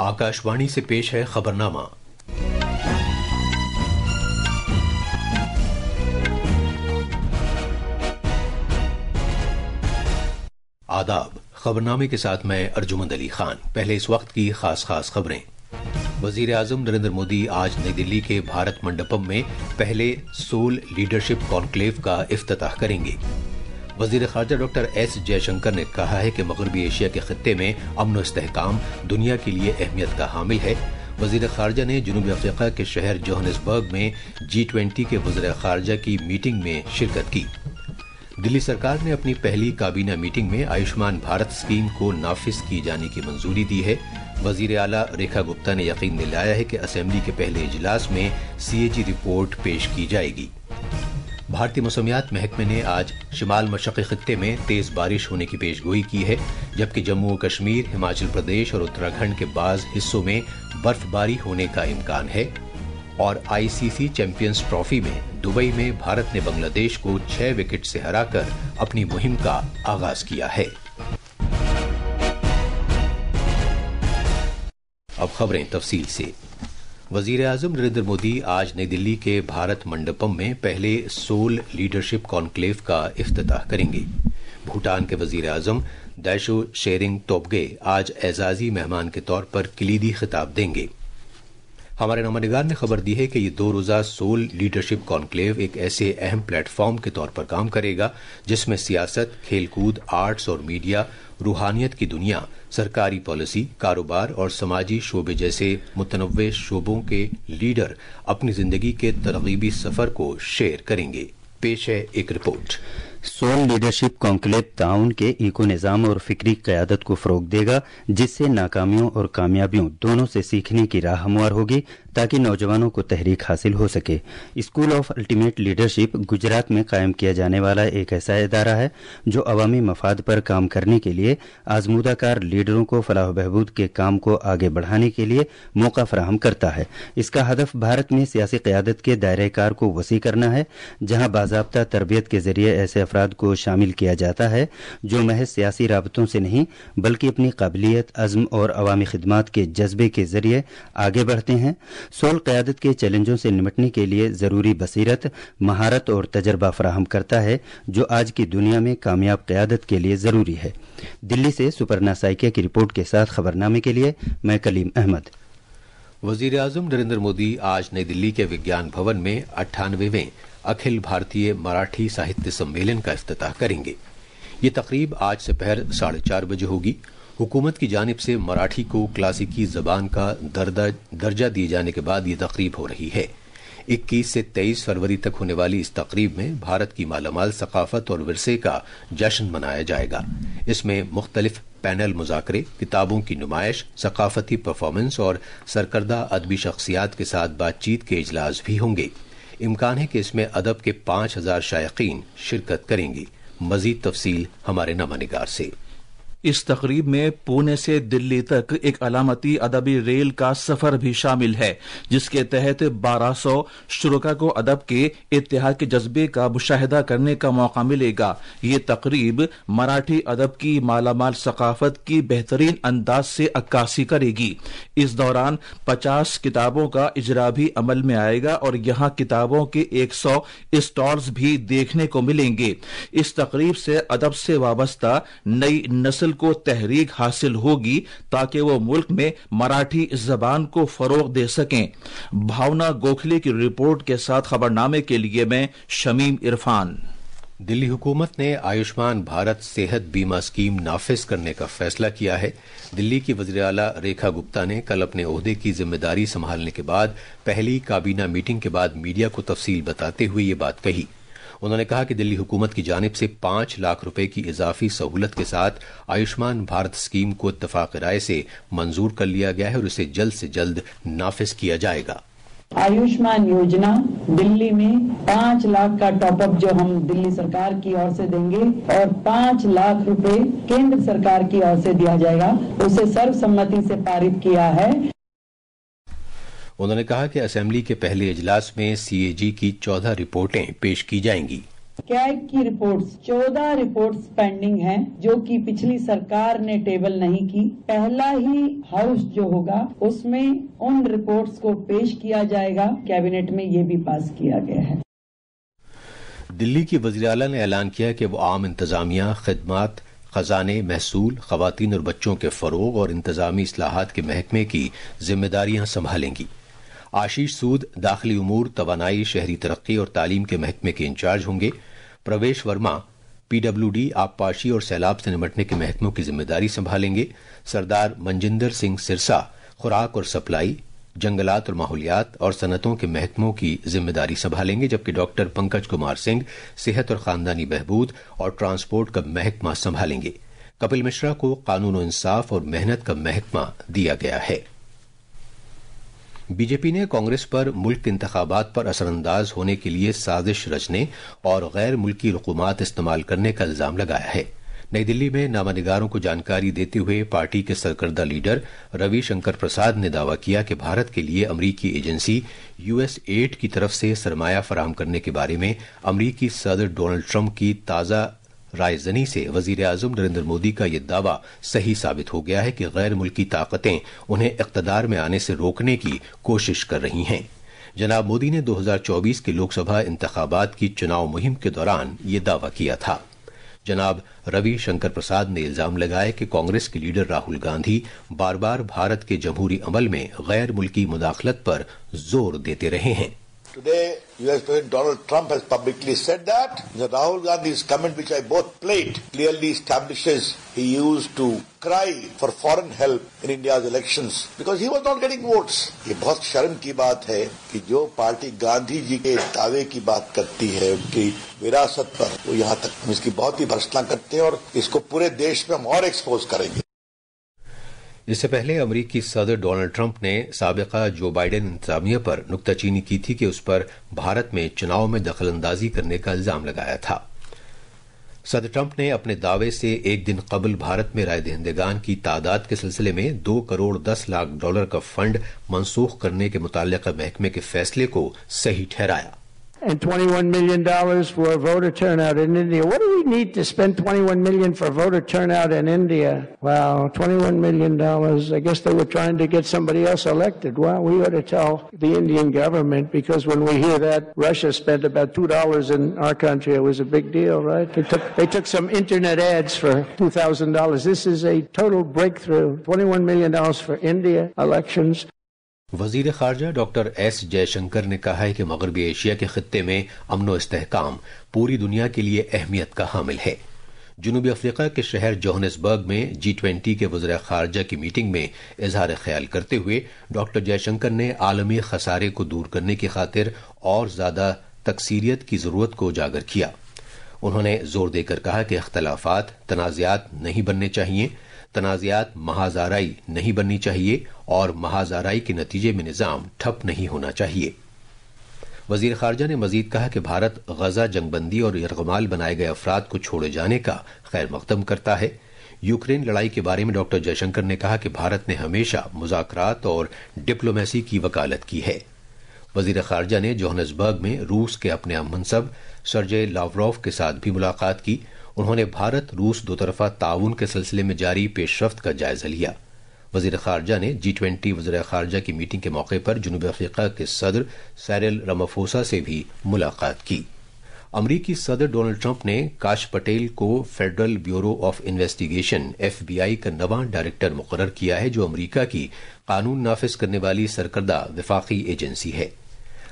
आकाशवाणी से पेश है खबरनामा। आदाब। खबरनामे के साथ मैं अर्जुमंद अली खान। पहले इस वक्त की खास खबरें। वजीर आजम नरेंद्र मोदी आज नई दिल्ली के भारत मंडपम में पहले सोल लीडरशिप कॉन्क्लेव का इफ्तिताह करेंगे। वजीर खारजा डॉक्टर एस जयशंकर ने कहा है कि मगरबी एशिया के खित्ते में अमन व इस्तेहकाम दुनिया के लिए अहमियत का हामिल है। वजीर खारजा ने जनूबी अफ्रीका के शहर जोहानिसबर्ग में G20 के वज़ीर खारजा की मीटिंग में शिरकत की। दिल्ली सरकार ने अपनी पहली काबीना मीटिंग में आयुष्मान भारत स्कीम को नाफिज किए जाने की मंजूरी दी है। वजीर आला रेखा गुप्ता ने यकीन दिलाया है कि असेंबली के पहले इजलास में CAG रिपोर्ट पेश की जाएगी। भारतीय मौसमियात महकमे ने आज शिमाल मशरक़ी खित्ते में तेज बारिश होने की पेशगोई की है, जबकि जम्मू और कश्मीर, हिमाचल प्रदेश और उत्तराखंड के बाज़ हिस्सों में बर्फबारी होने का इम्कान है। और ICC चैंपियंस ट्रॉफी में दुबई में भारत ने बांग्लादेश को 6 विकेट से हराकर अपनी मुहिम का आगाज किया है। अब खबरें तफसील से। वजीर आजम नरेंद्र मोदी आज नई दिल्ली के भारत मंडपम में पहले सोल लीडरशिप कॉन्क्लेव का इफ्तिताह करेंगे। भूटान के वजीर आजम दाइशो शेरिंग तोब्गे आज एजाजी मेहमान के तौर पर कलीदी खिताब देंगे। हमारे नुमाइंदगार ने खबर दी है कि ये 2 रोज़ा सोल लीडरशिप कॉन्क्लेव एक ऐसे अहम प्लेटफॉर्म के तौर पर काम करेगा जिसमें सियासत, खेलकूद, आर्ट्स और मीडिया, रूहानियत की दुनिया, सरकारी पॉलिसी, कारोबार और समाजी शोबे जैसे मुतनव्वे शोबों के लीडर अपनी जिंदगी के तरगीबी सफर को शेयर करेंगे। पेश है एक रिपोर्ट। सोल लीडरशिप कॉन्क्लेव ताउन के इको निज़ाम और फिक्री क़यादत को फ़रोग़ देगा, जिससे नाकामियों और कामयाबियों दोनों से सीखने की राह हमवार होगी ताकि नौजवानों को तहरीक हासिल हो सके। School of ultimate leadership Gujarat में कायम किया जाने वाला एक ऐसा इदारा है जो अवामी मफाद पर काम करने के लिए आजमूदाकार लीडरों को फलाह बहबूद के काम को आगे बढ़ाने के लिए मौका फराहम करता है। इसका हदफ भारत में सियासी क़यादत के दायरे कार को वसी करना है, जहाँ बाज़ाब्ता तरबियत के ज़रिए ऐसे अफराद को शामिल किया जाता है जो महज सियासी राबतों से नहीं बल्कि अपनी काबिलियत, अज़्म और अवामी खिदमात के जज्बे के जरिए आगे बढ़ते हैं। सोल क़यादत के चैलेंजों से निपटने के लिए ज़रूरी बसीरत, महारत और तजर्बा फराहम करता है जो आज की दुनिया में कामयाब क़यादत के लिए ज़रूरी है। दिल्ली से सुपर्णा साइकिया की रिपोर्ट के साथ खबरनामे के लिए मैं कलीम अहमद। वज़ीर आज़म नरेंद्र मोदी आज नई दिल्ली के विज्ञान भवन में 98वें अखिल भारतीय मराठी साहित्य सम्मेलन का इफ्तिताह करेंगे। ये तकरीब आज दोपहर 4:30 बजे होगी। हुकूमत की जानिब से मराठी को क्लासिकी ज़बान का दर्जा दिए जाने के बाद ये तकरीब हो रही है। 21 से 23 फरवरी तक होने वाली इस तकरीब में भारत की मालामाल सकाफत और विरसे का जश्न मनाया जाएगा। इसमें मुख्तलिफ पैनल मुज़ाकरे, किताबों की नुमाइश, सकाफती परफॉर्मेंस और सरकर्दा अदबी शख्सियात के साथ बातचीत के इजलास भी होंगे। इम्कान है कि इसमें अदब के 5000 शायकीन शिरकत करेंगे। मजीद तफसील हमारे नुमाइंदगार से। इस तकरीब में पुणे से दिल्ली तक एक अलामती अदबी रेल का सफर भी शामिल है, जिसके तहत 1200 शुरका को अदब के इत्तेहाद के जज्बे का मुशाहिदा करने का मौका मिलेगा। ये तकरीब मराठी अदब की मालामाल सकाफत की बेहतरीन अंदाज से अक्कासी करेगी। इस दौरान 50 किताबों का इजरा भी अमल में आएगा और यहाँ किताबों के 100 स्टॉल्स भी देखने को मिलेंगे। इस तकरीब से अदब से वाबस्ता नई नस्ल को तहरीक हासिल होगी ताकि वो मुल्क में मराठी जबान को फरोग दे सकें। भावना गोखले की रिपोर्ट के साथ खबरनामे के लिए मैं शमीम इरफान। दिल्ली हुकूमत ने आयुष्मान भारत सेहत बीमा स्कीम नाफिज करने का फैसला किया है। दिल्ली की वज़ीर आला रेखा गुप्ता ने कल अपने ओहदे की जिम्मेदारी संभालने के बाद पहली काबीना मीटिंग के बाद मीडिया को तफसील बताते हुए ये बात कही। उन्होंने कहा कि दिल्ली हुकूमत की जानिब से 5 लाख रुपए की इजाफी सहूलत के साथ आयुष्मान भारत स्कीम को इत्तफाक राय से मंजूर कर लिया गया है और इसे जल्द से जल्द नाफिज किया जाएगा। आयुष्मान योजना दिल्ली में 5 लाख का टॉपअप जो हम दिल्ली सरकार की ओर से देंगे और 5 लाख रुपए केंद्र सरकार की ओर से दिया जाएगा, उसे सर्वसम्मति से पारित किया है। उन्होंने कहा कि असेंबली के पहले इजलास में CAG की 14 रिपोर्टें पेश की जाएंगी। कैग की रिपोर्ट्स 14 रिपोर्ट्स पेंडिंग हैं जो कि पिछली सरकार ने टेबल नहीं की। पहला ही हाउस जो होगा उसमें उन रिपोर्ट्स को पेश किया जाएगा। कैबिनेट में ये भी पास किया गया है। दिल्ली की वज़ीर आला ने ऐलान किया कि वो आम इंतजामिया, खिदमात, खजाने, महसूल, खवातीन और बच्चों के फरोग और इंतजामी इस्लाहात के महकमे की जिम्मेदारियां संभालेंगी। आशीष सूद दाखिली उमूर, तवानाई, शहरी तरक्की और तालीम के महकमे के इंचार्ज होंगे। प्रवेश वर्मा पीडब्ल्यूडी, आबपाशी और सैलाब से निपटने के महकमों की जिम्मेदारी संभालेंगे। सरदार मनजिंदर सिंह सिरसा खुराक और सप्लाई, जंगलात और माहौलियात और सनतों के महकमों की जिम्मेदारी संभालेंगे, जबकि डॉक्टर पंकज कुमार सिंह सेहत और खानदानी बहबूद और ट्रांसपोर्ट का महकमा संभालेंगे। कपिल मिश्रा को कानून और इंसाफ और मेहनत का महकमा दिया गया है। बीजेपी ने कांग्रेस पर मुल्क के इंतखाबात पर असरअंदाज होने के लिए साजिश रचने और गैर मुल्की रकूमात इस्तेमाल करने का इल्जाम लगाया है। नई दिल्ली में नामानिगारों को जानकारी देते हुए पार्टी के सरकर्दा लीडर रवि शंकर प्रसाद ने दावा किया कि भारत के लिए अमरीकी एजेंसी US-8 की तरफ से सरमाया फराहम करने के बारे में अमरीकी सदर डोनाल्ड ट्रंप की ताज़ा रायजनी से वजीर आजम नरेंद्र मोदी का यह दावा सही साबित हो गया है कि गैर मुल्की ताकतें उन्हें इक़्तिदार में आने से रोकने की कोशिश कर रही हैं। जनाब मोदी ने 2024 के लोकसभा इंतखाबात की चुनाव मुहिम के दौरान ये दावा किया था। जनाब रवि शंकर प्रसाद ने इल्जाम लगाया कि कांग्रेस के लीडर राहुल गांधी बार बार भारत के जमहूरी अमल में गैर मुल्की मुदाखलत पर जोर देते रहे हैं। Today, US President Donald Trump has publicly said that. The Rahul Gandhi's comment, which I both played, clearly establishes he used to cry for foreign help in India's elections because he was not getting votes. ये बहुत शर्म की बात है कि जो party Gandhi ji के दावे की बात करती है उनकी विरासत पर, वो यहाँ तक हम इसकी बहुत ही भर्त्सना करते हैं और इसको पूरे देश में हम और एक्सपोज करेंगे। इससे पहले अमरीकी सदर डोनाल्ड ट्रंप ने साबिका जो बाइडेन इंतजामिया पर नुक्ताचीनी की थी कि उस पर भारत में चुनाव में दखलंदाजी करने का इल्जाम लगाया था। सदर ट्रंप ने अपने दावे से एक दिन कबल भारत में राय दहिंदगान की तादाद के सिलसिले में $2 करोड़ 10 लाख का फंड मनसूख करने के मुताल्लिका महकमे के फैसले को सही ठहराया। And $21 million for voter turnout in India. What do we need to spend $21 million for voter turnout in India? Wow, $21 million. I guess they were trying to get somebody else elected. Well, we ought to tell the Indian government, because when we hear that Russia spent about $2 in our country, it was a big deal, right? They took some internet ads for $2,000. This is a total breakthrough. $21 million for India elections. वजीर खारजा doctor S Jaishankar ने कहा है कि मगरबी Asia के खित्ते में अमन व इस्तेहकाम पूरी दुनिया के लिए अहमियत का हामिल है। जनूबी अफ्रीका के शहर जोहानिसबर्ग में G20 के वज़ीर खारजा की मीटिंग में इजहार ख्याल करते हुए डॉक्टर जयशंकर ने आलमी खसारे को दूर करने की खातिर और ज्यादा तकसीरियत की जरूरत को उजागर किया। उन्होंने जोर देकर कहा कि इख्तलाफात तनाज़ात नहीं बनने चाहिए, तनाज़ात महाज़ाराई नहीं बननी चाहिए और महाज़ाराई के नतीजे में निज़ाम ठप नहीं होना चाहिए। वजीर खारजा ने मजीद कहा कि भारत गजा जंगबंदी और यरगमाल बनाए गए अफराद को छोड़े जाने का खैर मकदम करता है। यूक्रेन लड़ाई के बारे में डॉक्टर जयशंकर ने कहा कि भारत ने हमेशा मुज़ाकरात और डिप्लोमेसी की वकालत की है। वजीर खारजा ने जोहानिसबर्ग में रूस के अपने हममनसब सर्जेई लावरोव के साथ भी मुलाकात की। उन्होंने भारत रूस दोतरफा ताउन के सिलसिले में जारी पेशरफ्त का जायजा लिया। वजीर खारजा ने G20 वज़ीर खारजा की मीटिंग के मौके पर जनूबी अफ्रीका के सदर साइरिल रामाफोसा से भी मुलाकात की। अमरीकी सदर डोनाल्ड ट्रंप ने काश पटेल को federal bureau of investigation FBI का नवा डायरेक्टर मुकर्रर किया है, जो अमरीका की कानून नाफिज करने वाली सरकर्दा वफाकी एजेंसी है।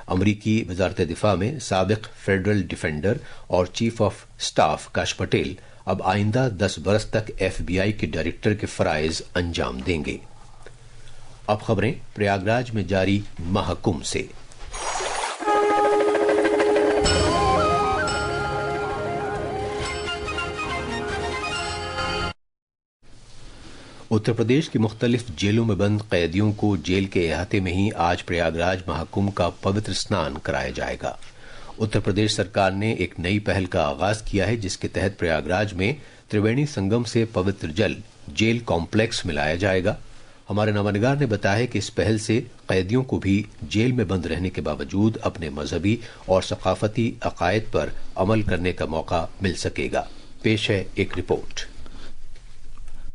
अमरीकी वजारत दिफा में साबिक फेडरल डिफेंडर और चीफ ऑफ स्टाफ काश पटेल अब आइंदा 10 बरस तक FBI के डायरेक्टर के फराइज अंजाम देंगे। अब खबरें प्रयागराज में जारी महाकुंभ से। उत्तर प्रदेश की मुख्तलिफ जेलों में बंद कैदियों को जेल के अहाते में ही आज प्रयागराज महाकुंभ का पवित्र स्नान कराया जाएगा। उत्तर प्रदेश सरकार ने एक नई पहल का आगाज किया है, जिसके तहत प्रयागराज में त्रिवेणी संगम से पवित्र जल जेल कॉम्प्लेक्स में लाया जाएगा। हमारे नवानिगार ने बताया कि इस पहल से कैदियों को भी जेल में बंद रहने के बावजूद अपने मजहबी और सकाफती अकायद पर अमल करने का मौका मिल सकेगा। पेश है एक रिपोर्ट।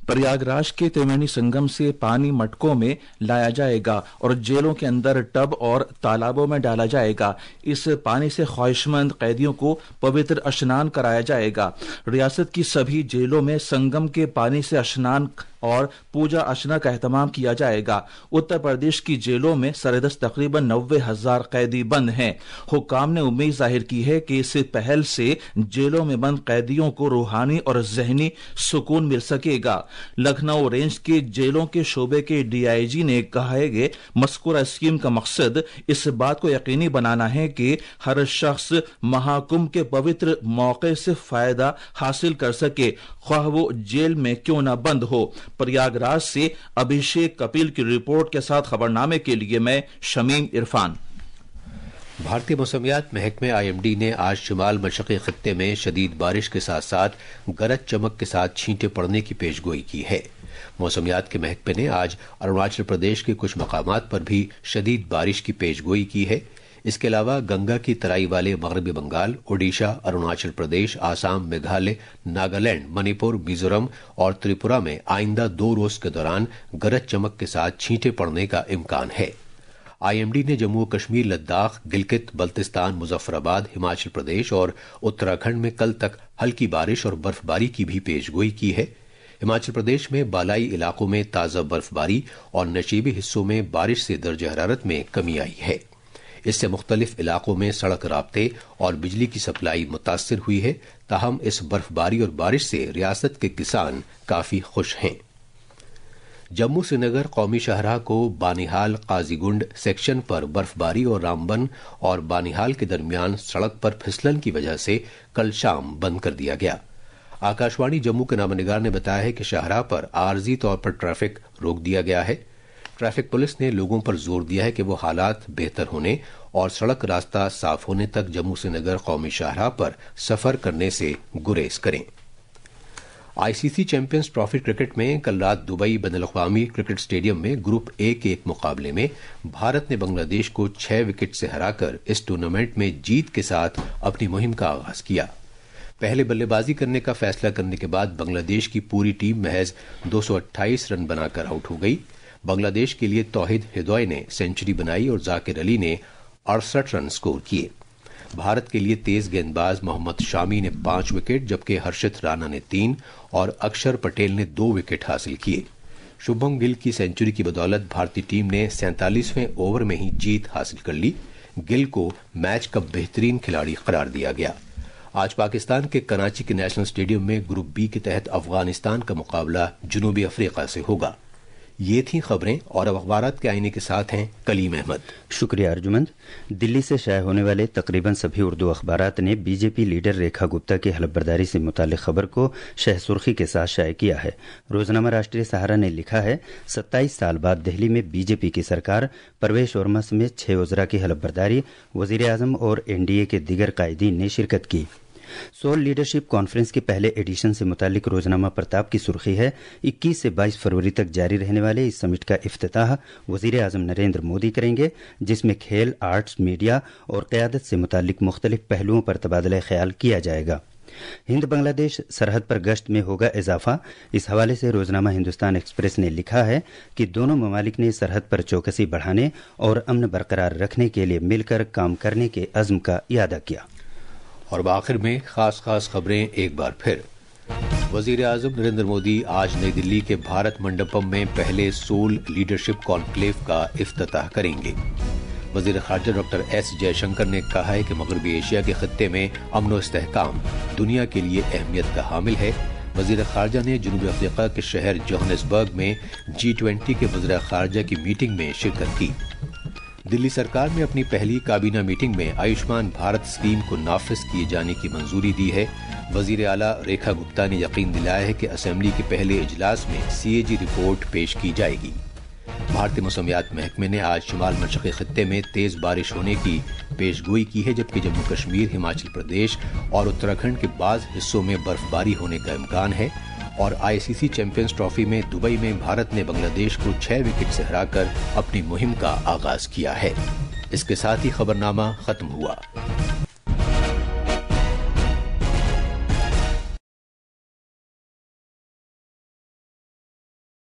प्रयागराज के त्रिवेणी संगम से पानी मटकों में लाया जाएगा और जेलों के अंदर टब और तालाबों में डाला जाएगा। इस पानी से ख्वाहिशमंद कैदियों को पवित्र स्नान कराया जाएगा। रियासत की सभी जेलों में संगम के पानी से स्नान और पूजा अर्चना का एहतमाम किया जाएगा। उत्तर प्रदेश की जेलों में सरदस्त तकरीबन 90,000 कैदी बंद हैं। हुक्काम ने उम्मीद जाहिर की है कि इस पहल से जेलों में बंद कैदियों को रूहानी और जहनी सुकून मिल सकेगा। लखनऊ रेंज के जेलों के शोबे के डीआईजी ने कहा है कि मज़कूरा स्कीम का मकसद इस बात को यकीनी बनाना है कि हर शख्स महाकुंभ के पवित्र मौके से फायदा हासिल कर सके, ख्वाह वो जेल में क्यों न बंद हो। प्रयागराज से अभिषेक कपिल की रिपोर्ट के साथ खबरनामे के लिए मैं शमीम इरफान। भारतीय मौसमियात महकमे आईएमडी ने आज शिमाल मशरक़ी खित्ते में शदीद बारिश के साथ साथ गरज चमक के साथ छींटे पड़ने की पेशगोई की है। मौसमियात के महकमे ने आज अरुणाचल प्रदेश के कुछ मकामात पर भी शदीद बारिश की पेशगोई की है। इसके अलावा गंगा की तराई वाले मगरबी बंगाल, ओडिशा, अरुणाचल प्रदेश, आसाम, मेघालय, नागालैंड, मणिपुर, मिजोरम और त्रिपुरा में आइंदा 2 रोज के दौरान गरज चमक के साथ छींटे पड़ने का इम्कान है। आईएमडी ने जम्मू कश्मीर, लद्दाख, गिलगित बल्तिस्तान, मुजफ्फराबाद, हिमाचल प्रदेश और उत्तराखंड में कल तक हल्की बारिश और बर्फबारी की भी पेशगोई की है। हिमाचल प्रदेश में बालाई इलाकों में ताज़ा बर्फबारी और नशीबी हिस्सों में बारिश से दर्ज हरारत में कमी आई है। इससे मुख्तलिफ इलाकों में सड़क राब्ते और बिजली की सप्लाई मुतासिर हुई है। ताहम इस बर्फबारी और बारिश से रियासत के किसान काफी खुश हैं। जम्मू श्रीनगर कौमी शाहराह को बानिहाल काजीगुंड सेक्शन पर बर्फबारी और रामबन और बानिहाल के दरमियान सड़क पर फिसलन की वजह से कल शाम बंद कर दिया गया। आकाशवाणी जम्मू के नामनिगार ने बताया है कि शाहराह पर आरजी तौर पर ट्रैफिक रोक दिया गया है। ट्रैफिक पुलिस ने लोगों पर जोर दिया है कि वो हालात बेहतर होने और सड़क रास्ता साफ होने तक जम्मू श्रीनगर कौमी शाहराह पर सफर करने से गुरेज करें। आईसीसी चैंपियंस ट्रॉफी क्रिकेट में कल रात दुबई बैनुल-अक़वामी क्रिकेट स्टेडियम में ग्रुप ए के एक मुकाबले में भारत ने बांग्लादेश को 6 विकेट से हराकर इस टूर्नामेंट में जीत के साथ अपनी मुहिम का आगाज किया। पहले बल्लेबाजी करने का फैसला करने के बाद बांग्लादेश की पूरी टीम महज 228 रन बनाकर आउट हो गई। बांग्लादेश के लिए तौहीद हिदोय ने सेंचुरी बनाई और जाकिर अली ने 68 रन स्कोर किए। भारत के लिए तेज गेंदबाज मोहम्मद शामी ने 5 विकेट जबकि हर्षित राणा ने 3 और अक्षर पटेल ने 2 विकेट हासिल किए। शुभम गिल की सेंचुरी की बदौलत भारतीय टीम ने 47वें ओवर में ही जीत हासिल कर ली। गिल को मैच का बेहतरीन खिलाड़ी करार दिया गया। आज पाकिस्तान के कराची के नेशनल स्टेडियम में ग्रुप बी के तहत अफगानिस्तान का मुकाबला जनूबी अफ्रीका से होगा। ये थी खबरें और अब अखबारात के आईने के साथ हैं कलीम अहमद। शुक्रिया अर्जुमंद। दिल्ली से शाये होने वाले तकरीबन सभी उर्दू अखबारात ने बीजेपी लीडर रेखा गुप्ता की हलफबर्दारी से मुतालिक खबर को शह सुर्खी के साथ शाये किया है। रोजनामा राष्ट्रीय सहारा ने लिखा है 27 साल बाद दिल्ली में बीजेपी की सरकार, परवेश वर्मा समेत 6 वज़रा की हलफबर्दारी, वजीर आजम और एनडीए के दीगर कायदीन ने शिरकत की। सोल लीडरशिप कॉन्फ्रेंस के पहले एडिशन से मुतालिक रोजनामा प्रताप की सुर्खी है 21 से 22 फरवरी तक जारी रहने वाले इस समिट का इफ्तिताह वजीर आजम नरेंद्र मोदी करेंगे, जिसमें खेल, आर्ट्स, मीडिया और क़यादत से मुतालिक मुख्तलिफ पहलुओं पर तबादला ख्याल किया जाएगा। हिंद बांग्लादेश सरहद पर गश्त में होगा इजाफा। इस हवाले से रोजनामा हिंदुस्तान एक्सप्रेस ने लिखा है कि दोनों ममालिक ने सरहद पर चौकसी बढ़ाने और अमन बरकरार रखने के लिए मिलकर काम करने के अज़्म का इयादा किया। और आखिर में खास खबरें एक बार फिर। वजीर आजम नरेंद्र मोदी आज नई दिल्ली के भारत मंडपम में पहले सोल लीडरशिप कॉन्क्लेव का इफ्तिताह करेंगे। वजीर खारजा डॉक्टर एस जयशंकर ने कहा है कि मगरबी एशिया के खत्ते में अमन व इस्तेहकाम दुनिया के लिए अहमियत का हामिल है। वजीर खारजा ने जनूबी अफ्रीका के शहर जोहानिसबर्ग में G20 के वज़ीर खारजा की मीटिंग में शिरकत की। दिल्ली सरकार ने अपनी पहली काबीना मीटिंग में आयुष्मान भारत स्कीम को नाफिज किए जाने की मंजूरी दी है। वजीर आला रेखा गुप्ता ने यकीन दिलाया है कि असेंबली के पहले इजलास में CAG रिपोर्ट पेश की जाएगी। भारतीय मौसमियात महकमे ने आज शुमाल मशरक़ी खित्ते में तेज बारिश होने की पेशगोई की है, जबकि जम्मू कश्मीर, हिमाचल प्रदेश और उत्तराखंड के बाज़ हिस्सों में बर्फबारी होने का इम्कान है। और आईसीसी चैंपियंस ट्रॉफी में दुबई में भारत ने बांग्लादेश को 6 विकेट से हराकर अपनी मुहिम का आगाज किया है। इसके साथ ही खबरनामा खत्म हुआ।